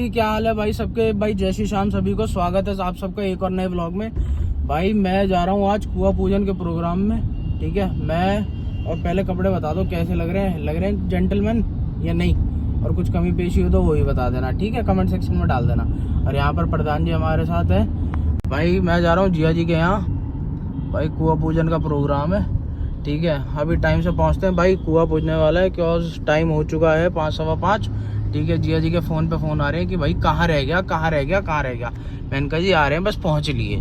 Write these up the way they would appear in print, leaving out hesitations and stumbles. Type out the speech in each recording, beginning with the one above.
जी, क्या हाल है भाई सबके। भाई जय श्री शाम सभी को, स्वागत है आप सबका एक और नए व्लॉग में। भाई मैं जा रहा हूँ आज कुआं पूजन के प्रोग्राम में, ठीक है। मैं और पहले कपड़े बता दो कैसे लग रहे हैं जेंटलमैन या नहीं, और कुछ कमी पेशी हो तो वो ही बता देना, ठीक है, कमेंट सेक्शन में डाल देना। और यहाँ पर प्रधान जी हमारे साथ है। भाई मैं जा रहा हूँ जिया जी के यहाँ, भाई कुआं पूजन का प्रोग्राम है, ठीक है। अभी टाइम से पहुँचते हैं, भाई कुआं पूजने वाला है क्योंकि टाइम हो चुका है 5 सवा 5, ठीक है। जिया जी के फ़ोन पे फ़ोन आ रहे हैं कि भाई कहाँ रह गया। मैंने कहा जी आ रहे हैं, बस पहुँच लिए,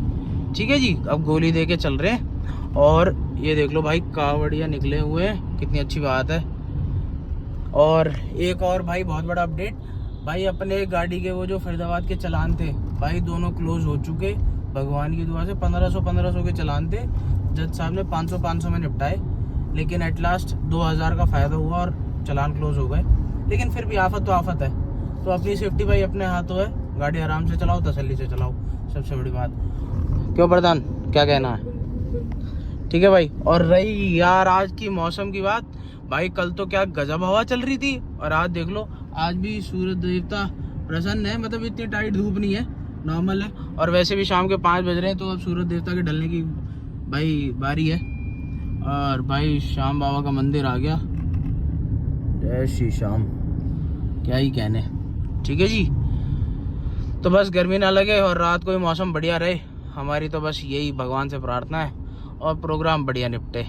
ठीक है जी। अब गोली दे के चल रहे हैं। और ये देख लो भाई कावड़िया निकले हुए हैं, कितनी अच्छी बात है। और एक और भाई बहुत बड़ा अपडेट, भाई अपने गाड़ी के वो जो फरीदाबाद के चलान थे भाई दोनों क्लोज हो चुके, भगवान की दुआ से। 1500 के चलान थे, जज साहब ने 500 में निपटाए, लेकिन एट लास्ट 2000 का फ़ायदा हुआ और चलान क्लोज हो गए। लेकिन फिर भी आफत तो आफत है, तो अपनी सेफ्टी भाई अपने हाथों है। गाड़ी आराम से चलाओ, तसल्ली से चलाओ, सबसे बड़ी बात। क्यों प्रधान, क्या कहना है? ठीक है भाई। और रही यार आज की मौसम की बात, भाई कल तो क्या गजब हवा चल रही थी, और आज देख लो, आज भी सूरज देवता प्रसन्न है। मतलब इतनी टाइट धूप नहीं है, नॉर्मल है। और वैसे भी शाम के 5 बज रहे हैं, तो अब सूरज देवता के ढलने की भाई बारी है। और भाई श्याम बाबा का मंदिर आ गया, जय श्री श्याम, क्या ही कहने, ठीक है जी। तो बस गर्मी ना लगे और रात को भी मौसम बढ़िया रहे, हमारी तो बस यही भगवान से प्रार्थना है, और प्रोग्राम बढ़िया निपटे।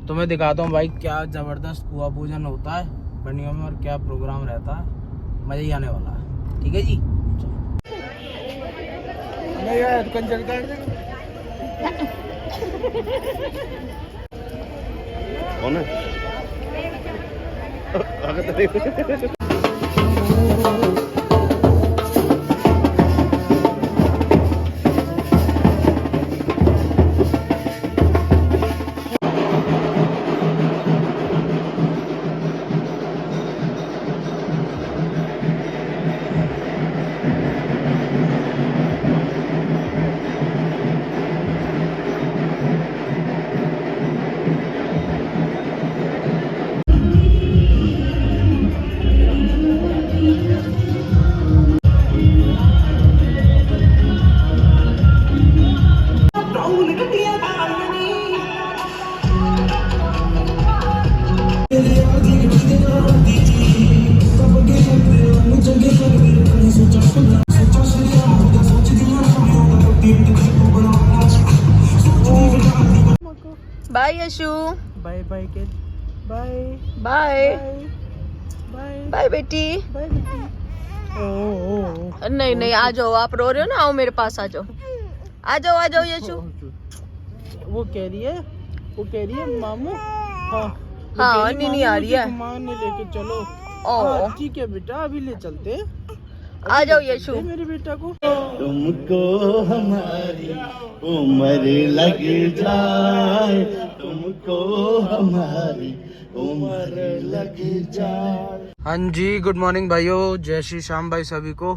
तो मैं दिखाता हूँ भाई क्या ज़बरदस्त कुआं पूजन होता है बनियों में, और क्या प्रोग्राम रहता है, मज़ा ही आने वाला है, ठीक है जी। नहीं यार दुकान चलता है कौन है? बाय यशु, बाय बाय के बाय बाय बाय बाय बेटी। बाय बेटी। नहीं नहीं, आ जाओ, आप रो रहे हो ना, आओ मेरे पास, आ जाओ आ जाओ यशु। वो कह रही है मामू, हाँ नीनी आ रही है, माँ ने लेके चलो। ठीक है बेटा, अभी ले चलते, आ जाओ यशु। मेरे बेटा को तुमको हमारी उम्र लग जाए, तुमको हमारी उम्र लग जाए। हाँ जी, गुड मॉर्निंग भाइयों, जय श्री श्याम भाई सभी को।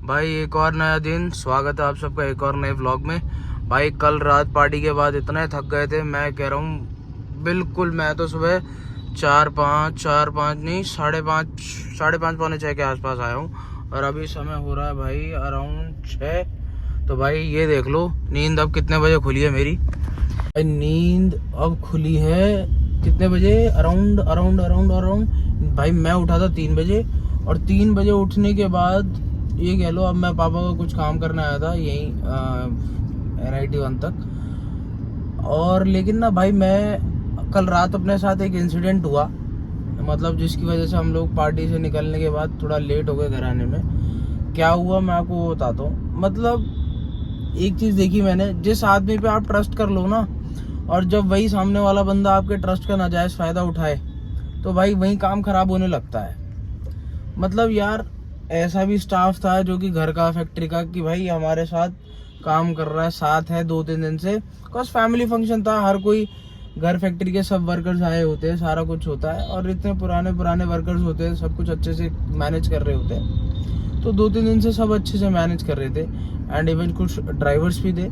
भाई एक और नया दिन, स्वागत है आप सबका एक और नए व्लॉग में। भाई कल रात पार्टी के बाद इतने थक गए थे, मैं कह रहा हूँ बिल्कुल। मैं तो सुबह 4-5 नहीं, 5:30 पौने 6 के आसपास आया हूँ, और अभी समय हो रहा है भाई अराउंड 6। तो भाई ये देख लो, नींद अब कितने बजे खुली है मेरी। भाई नींद अब खुली है कितने बजे, अराउंड भाई मैं उठा था 3 बजे, और 3 बजे उठने के बाद ये कह लो अब मैं पापा को कुछ काम करने आया था यहीं NIT 1 तक। और लेकिन ना भाई मैं कल रात अपने साथ एक इंसिडेंट हुआ, मतलब जिसकी वजह से हम लोग पार्टी से निकलने के बाद थोड़ा लेट हो गए घर आने में। क्या हुआ मैं आपको वो बताता हूँ। मतलब एक चीज़ देखी मैंने, जिस आदमी पे आप ट्रस्ट कर लो ना, और जब वही सामने वाला बंदा आपके ट्रस्ट का नाजायज़ फ़ायदा उठाए, तो भाई वही काम ख़राब होने लगता है। मतलब यार ऐसा भी स्टाफ था जो कि घर का, फैक्ट्री का, कि भाई हमारे साथ काम कर रहा है, साथ है 2-3 दिन से। बिकॉज फैमिली फंक्शन था, हर कोई घर फैक्ट्री के सब वर्कर्स आए होते हैं, सारा कुछ होता है, और इतने पुराने वर्कर्स होते हैं, सब कुछ अच्छे से मैनेज कर रहे होते हैं। तो 2-3 दिन से सब अच्छे से मैनेज कर रहे थे, एंड इवन कुछ ड्राइवर्स भी थे।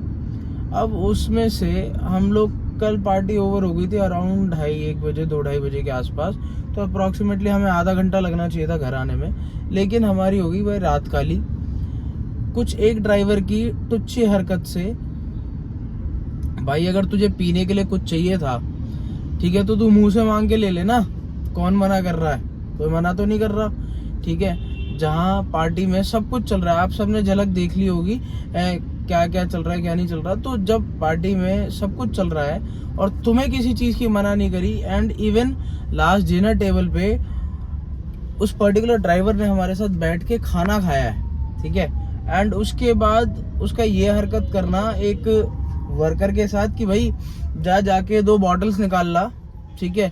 अब उसमें से हम लोग कल पार्टी ओवर हो गई थी अराउंड 2:30-1 बजे, 2-2:30 बजे के आसपास। तो अप्रॉक्सीमेटली हमें आधा घंटा लगना चाहिए था घर आने में, लेकिन हमारी हो गई भाई रात काली। कुछ एक ड्राइवर की टुच्ची हरकत से भाई, अगर तुझे पीने के लिए कुछ चाहिए था, ठीक है, तो तू मुंह से मांग के ले लेना, कौन मना कर रहा है? कोई मना तो नहीं कर रहा, ठीक है। जहाँ पार्टी में सब कुछ चल रहा है, आप सबने झलक देख ली होगी क्या क्या चल रहा है क्या नहीं चल रहा। तो जब पार्टी में सब कुछ चल रहा है और तुम्हें किसी चीज की मना नहीं करी, and even last dinner table पे उस पर्टिकुलर ड्राइवर ने हमारे साथ बैठ के खाना खाया है, ठीक है, एंड उसके बाद उसका ये हरकत करना एक वर्कर के साथ कि भाई जाके 2 बॉटल्स निकाल ला, ठीक है।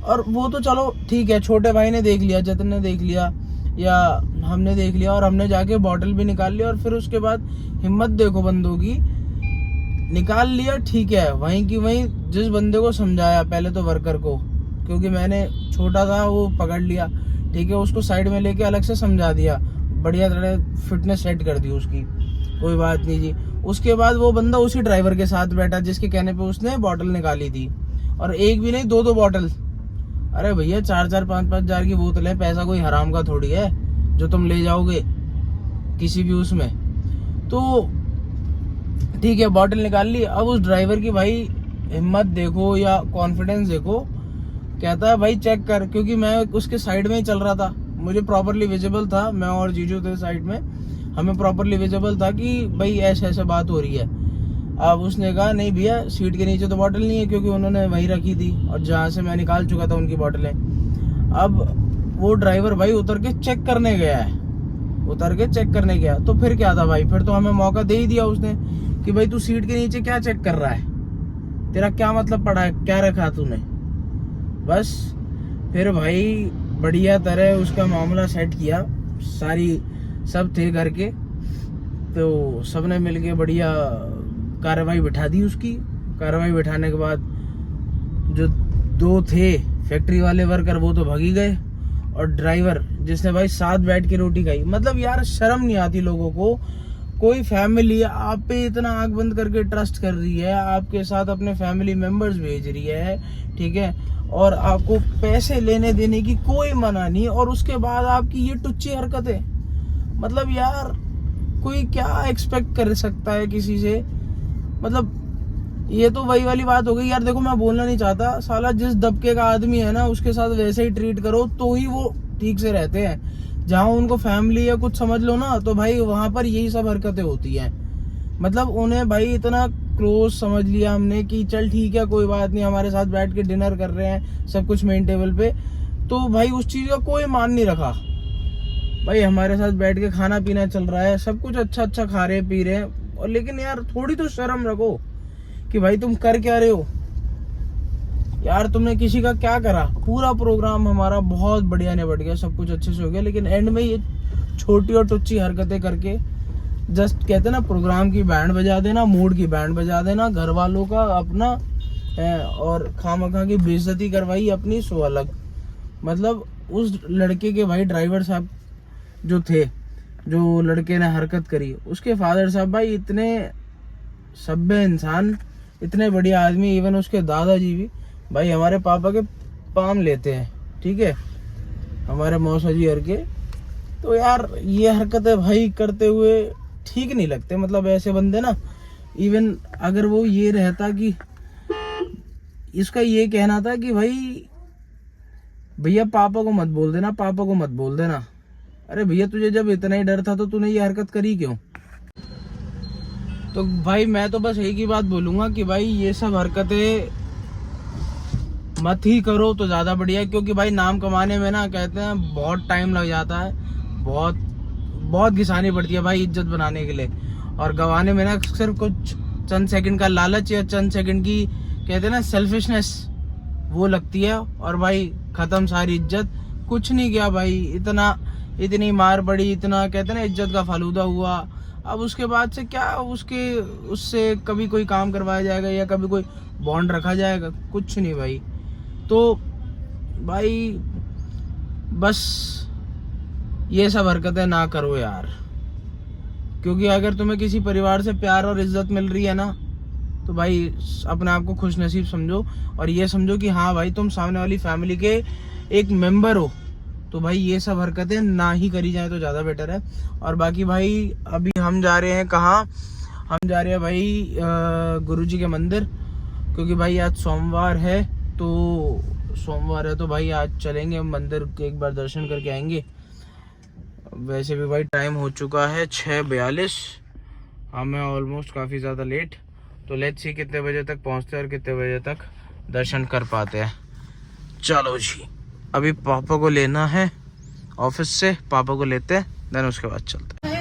और वो तो चलो ठीक है, छोटे भाई ने देख लिया, जतन ने देख लिया या हमने देख लिया, और हमने जाके बॉटल भी निकाल लिया। और फिर उसके बाद हिम्मत देखो बंदों की, निकाल लिया, ठीक है, वहीं की वहीं जिस बंदे को समझाया पहले तो वर्कर को, क्योंकि मैंने छोटा था वो पकड़ लिया, ठीक है, उसको साइड में लेके अलग से समझा दिया, बढ़िया तरह फिटनेस सेट कर दी उसकी, कोई बात नहीं जी। उसके बाद वो बंदा उसी ड्राइवर के साथ बैठा जिसके कहने पे उसने बॉटल निकाली थी, और एक भी नहीं 2-2 बॉटल। अरे भैया 4-4 5-5 हजार की बोतल है, पैसा कोई हराम का थोड़ी है जो तुम ले जाओगे किसी भी उसमें। तो ठीक है, बॉटल निकाल ली। अब उस ड्राइवर की भाई हिम्मत देखो या कॉन्फिडेंस देखो, कहता है भाई चेक कर, क्योंकि मैं उसके साइड में ही चल रहा था, मुझे प्रॉपरली विजिबल था, मैं और जीजू थे साइड में, हमें प्रॉपरली विजिबल था कि भाई ऐसे ऐसे बात हो रही है। अब उसने कहा नहीं भैया, सीट के नीचे तो बॉटल नहीं है, क्योंकि उन्होंने वहीं रखी थी और जहाँ से मैं निकाल चुका था उनकी बॉटलें। अब वो ड्राइवर भाई उतर के चेक करने गया है, उतर के चेक करने गया, तो फिर क्या था भाई, फिर तो हमें मौका दे ही दिया उसने कि भाई तू सीट के नीचे क्या चेक कर रहा है, तेरा क्या मतलब पड़ा है, क्या रखा तूने। बस फिर भाई बढ़िया तरह उसका मामला सेट किया, सब थे घर के, तो सबने मिलके बढ़िया कार्रवाई बिठा दी उसकी। कार्रवाई बिठाने के बाद जो 2 थे फैक्ट्री वाले वर्कर वो तो भागी गए, और ड्राइवर जिसने भाई साथ बैठ के रोटी खाई। मतलब यार शर्म नहीं आती लोगों को, कोई फैमिली आप पे इतना आंख बंद करके ट्रस्ट कर रही है, आपके साथ अपने फैमिली मेंबर्स भेज रही है, ठीक है, और आपको पैसे लेने देने की कोई मना नहीं, और उसके बाद आपकी ये टुच्ची हरकतें। मतलब यार कोई क्या एक्सपेक्ट कर सकता है किसी से। मतलब ये तो वही वाली बात हो गई यार। देखो मैं बोलना नहीं चाहता, साला जिस दबके का आदमी है ना उसके साथ वैसे ही ट्रीट करो तो ही वो ठीक से रहते हैं। जहाँ उनको फैमिली या कुछ समझ लो ना, तो भाई वहां पर यही सब हरकतें होती हैं। मतलब उन्हें भाई इतना क्लोज समझ लिया हमने कि चल ठीक है कोई बात नहीं, हमारे साथ बैठ के डिनर कर रहे हैं, सब कुछ मेन टेबल पे, तो भाई उस चीज का कोई मान नहीं रखा। भाई हमारे साथ बैठ के खाना पीना चल रहा है, सब कुछ अच्छा खा रहे पी रहे हैं, और लेकिन यार थोड़ी तो शर्म रखो कि भाई तुम कर क्या रहे हो यार। तुमने किसी का क्या करा। पूरा प्रोग्राम हमारा बहुत बढ़िया निपट गया, सब कुछ अच्छे से हो गया, लेकिन एंड में ये छोटी और टुच्ची हरकतें करके जस्ट कहते ना प्रोग्राम की बैंड बजा देना, मूड की बैंड बजा देना, घर वालों का अपना और खामखा की बेइज्जती करवाई अपनी सो अलग। मतलब उस लड़के के भाई ड्राइवर साहब जो थे, जो लड़के ने हरकत करी, उसके फादर साहब भाई इतने सभ्य इंसान, इतने बढ़िया आदमी, इवन उसके दादाजी भी भाई हमारे पापा के पाम लेते हैं, ठीक है, हमारे मौसा जी हर के। तो यार ये हरकतें भाई करते हुए ठीक नहीं लगते। मतलब ऐसे बंदे ना, इवन अगर वो ये रहता कि इसका ये कहना था कि भाई भैया पापा को मत बोल देना, पापा को मत बोल देना। अरे भैया तुझे जब इतना ही डर था तो तूने ये हरकत करी क्यों। तो भाई मैं तो बस एक ही बात बोलूंगा कि भाई ये सब हरकतें मत ही करो तो ज्यादा बढ़िया है, क्योंकि भाई नाम कमाने में ना कहते हैं बहुत टाइम लग जाता है, बहुत घिसानी पड़ती है भाई इज्जत बनाने के लिए, और गंवाने में ना सिर्फ कुछ चंद सेकंड का लालच या चंद सेकंड की कहते हैं ना सेल्फिशनेस वो लगती है, और भाई खत्म सारी इज्जत। कुछ नहीं किया भाई, इतनी मार पड़ी, इतना कहते हैं ना इज्जत का फालूदा हुआ। अब उसके बाद से क्या उससे कभी कोई काम करवाया जाएगा या कभी कोई बॉन्ड रखा जाएगा, कुछ नहीं भाई। तो भाई बस ये सब हरकतें ना करो यार, क्योंकि अगर तुम्हें किसी परिवार से प्यार और इज्जत मिल रही है ना, तो भाई अपने आप को खुश नसीब समझो और ये समझो कि हाँ भाई तुम सामने वाली फैमिली के एक मेंबर हो। तो भाई ये सब हरकतें ना ही करी जाए तो ज़्यादा बेटर है। और बाकी भाई अभी हम जा रहे हैं कहाँ, हम जा रहे हैं भाई गुरुजी के मंदिर, क्योंकि भाई आज सोमवार है। तो भाई आज चलेंगे मंदिर के, एक बार दर्शन करके आएंगे। वैसे भी भाई टाइम हो चुका है 6:42, हमें ऑलमोस्ट काफ़ी ज़्यादा लेट। तो लेट्स सी कितने बजे तक पहुंचते हैं और कितने बजे तक दर्शन कर पाते हैं। चलो जी, अभी पापा को लेना है ऑफिस से, पापा को लेते हैं, देन उसके बाद चलते हैं।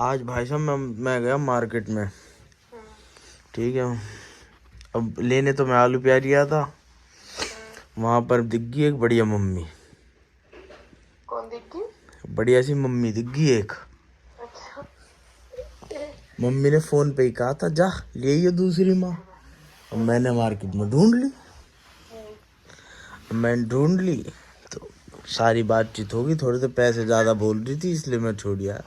आज भाई साहब मैं गया मार्केट में, ठीक है। अब लेने तो मैं आलू प्याज गया था, वहां पर दिख गई एक बढ़िया मम्मी। कौन दिखी? बढ़िया सी मम्मी दिख गई एक। मम्मी ने फोन पे ही कहा था जा ले आइयो दूसरी माँ। अब मैंने मार्केट में ढूंढ ली, मैंने ढूंढ ली तो सारी बातचीत होगी, थोड़े से पैसे ज्यादा बोल रही थी इसलिए मैं छोड़ दिया,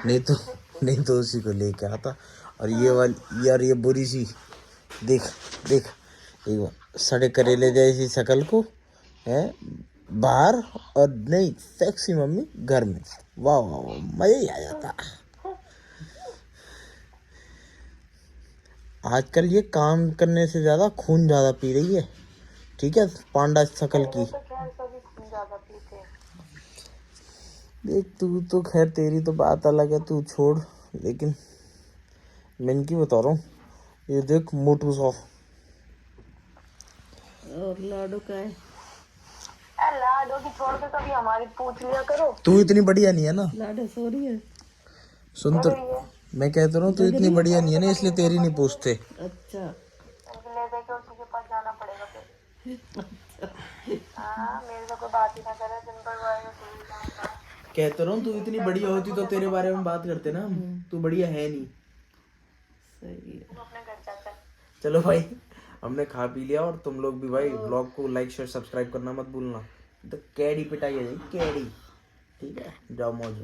नहीं तो उसी को लेके आता। और ये वाली यार, ये बुरी सी देख ये सड़े करेले जैसी शकल को है बाहर, और नहीं सेक्सी मम्मी घर में। वाह वाह वाह, मजा ही आ जाता। आजकल ये काम करने से ज्यादा खून ज्यादा पी रही है, ठीक है, पांडा शकल की। देख तू तो खैर तेरी तो बात अलग है, तू छोड़, लेकिन मैं इनकी बता रहा हूँ, ये देख मोटू सा। और लाडो का है? लाडो की छोड़ के कभी हमारी पूछ लिया करो। तू इतनी बढ़िया नहीं है ना लाडो सो रही है। सुन तो मैं कहता हूँ, तू इतनी बढ़िया नहीं है ना, इसलिए तेरी नहीं पूछते। अच्छा, ले दे के उसी के पास जाना पड़ेगा फिर। हाँ, मेरे से कोई बात ही ना करे, दिन भर कहता रहा हूँ, तू इतनी बढ़िया होती तो तेरे बारे में बात करते ना हम। तू बढ़िया है नहीं। सही है। अपने घर जा। चलो भाई, हमने खा पी लिया, और तुम लोग भी भाई ब्लॉग को लाइक शेयर सब्सक्राइब करना मत भूलना। तो कैडी पिटाई है कैडी, ठीक है, जाओ मौज।